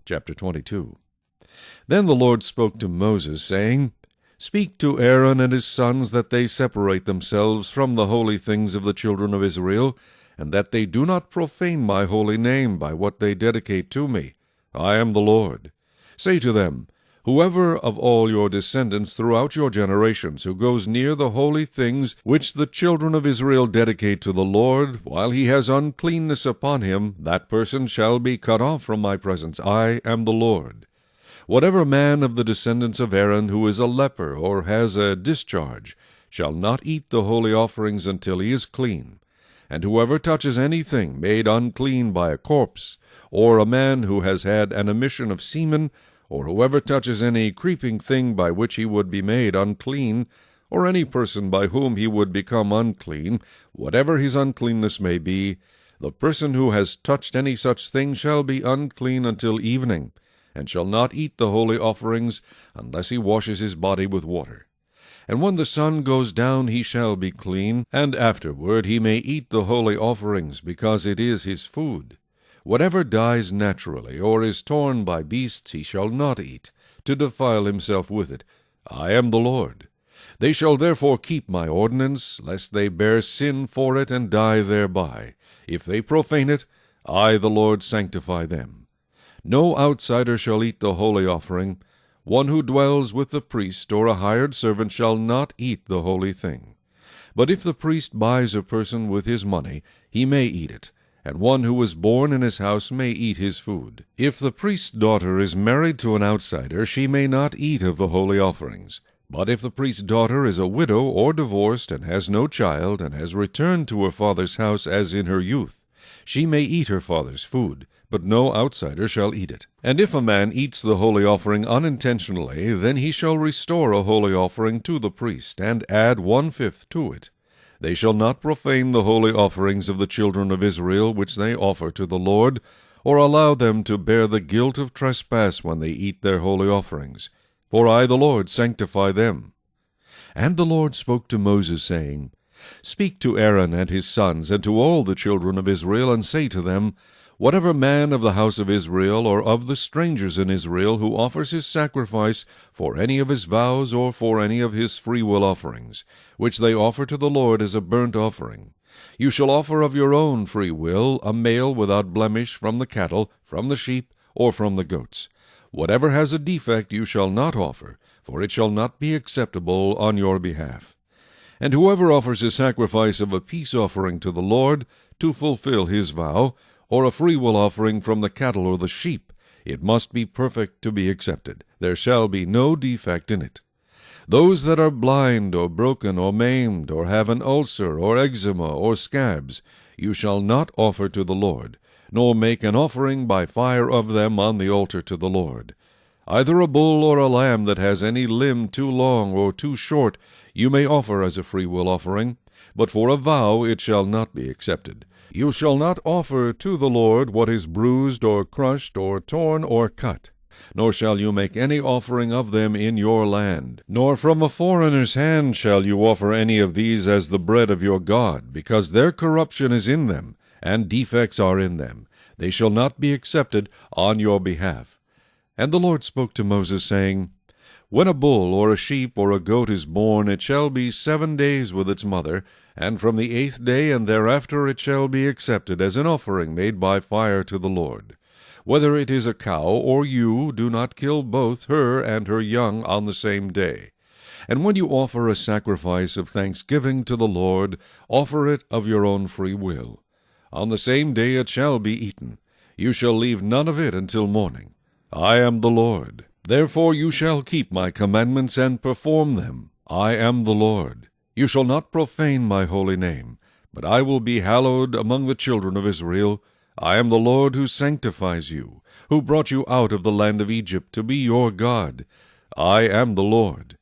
Chapter 22. Then the Lord spoke to Moses, saying, Speak to Aaron and his sons that they separate themselves from the holy things of the children of Israel, and that they do not profane my holy name by what they dedicate to me. I am the Lord. Say to them, Whoever of all your descendants throughout your generations who goes near the holy things which the children of Israel dedicate to the Lord, while he has uncleanness upon him, that person shall be cut off from my presence. I am the Lord. Whatever man of the descendants of Aaron who is a leper or has a discharge shall not eat the holy offerings until he is clean. And whoever touches anything made unclean by a corpse, or a man who has had an emission of semen, or whoever touches any creeping thing by which he would be made unclean, or any person by whom he would become unclean, whatever his uncleanness may be, the person who has touched any such thing shall be unclean until evening, and shall not eat the holy offerings unless he washes his body with water. And when the sun goes down he shall be clean, and afterward he may eat the holy offerings, because it is his food. Whatever dies naturally, or is torn by beasts, he shall not eat, to defile himself with it. I am the Lord. They shall therefore keep my ordinance, lest they bear sin for it and die thereby. If they profane it, I, the Lord, sanctify them. No outsider shall eat the holy offering. One who dwells with the priest or a hired servant shall not eat the holy thing. But if the priest buys a person with his money, he may eat it, and one who was born in his house may eat his food. If the priest's daughter is married to an outsider, she may not eat of the holy offerings. But if the priest's daughter is a widow or divorced, and has no child, and has returned to her father's house as in her youth, she may eat her father's food, but no outsider shall eat it. And if a man eats the holy offering unintentionally, then he shall restore a holy offering to the priest, and add 1/5 to it. They shall not profane the holy offerings of the children of Israel which they offer to the Lord, or allow them to bear the guilt of trespass when they eat their holy offerings. For I, the Lord, sanctify them. And the Lord spoke to Moses, saying, Speak to Aaron and his sons, and to all the children of Israel, and say to them, Whatever man of the house of Israel, or of the strangers in Israel, who offers his sacrifice for any of his vows, or for any of his freewill offerings, which they offer to the Lord as a burnt offering, you shall offer of your own free will a male without blemish from the cattle, from the sheep, or from the goats. Whatever has a defect you shall not offer, for it shall not be acceptable on your behalf. And whoever offers a sacrifice of a peace offering to the Lord, to fulfill his vow, or a freewill offering from the cattle or the sheep, it must be perfect to be accepted. There shall be no defect in it. Those that are blind, or broken, or maimed, or have an ulcer, or eczema, or scabs, you shall not offer to the Lord, nor make an offering by fire of them on the altar to the Lord. Either a bull or a lamb that has any limb too long or too short you may offer as a freewill offering, but for a vow it shall not be accepted. You shall not offer to the Lord what is bruised, or crushed, or torn, or cut. Nor shall you make any offering of them in your land. Nor from a foreigner's hand shall you offer any of these as the bread of your God, because their corruption is in them, and defects are in them. They shall not be accepted on your behalf. And the Lord spoke to Moses, saying, When a bull or a sheep or a goat is born, it shall be 7 days with its mother, and from the 8th day and thereafter it shall be accepted as an offering made by fire to the Lord. Whether it is a cow or ewe, do not kill both her and her young on the same day. And when you offer a sacrifice of thanksgiving to the Lord, offer it of your own free will. On the same day it shall be eaten. You shall leave none of it until morning. I am the Lord. Therefore you shall keep my commandments and perform them. I am the Lord. You shall not profane my holy name, but I will be hallowed among the children of Israel. I am the Lord who sanctifies you, who brought you out of the land of Egypt to be your God. I am the Lord.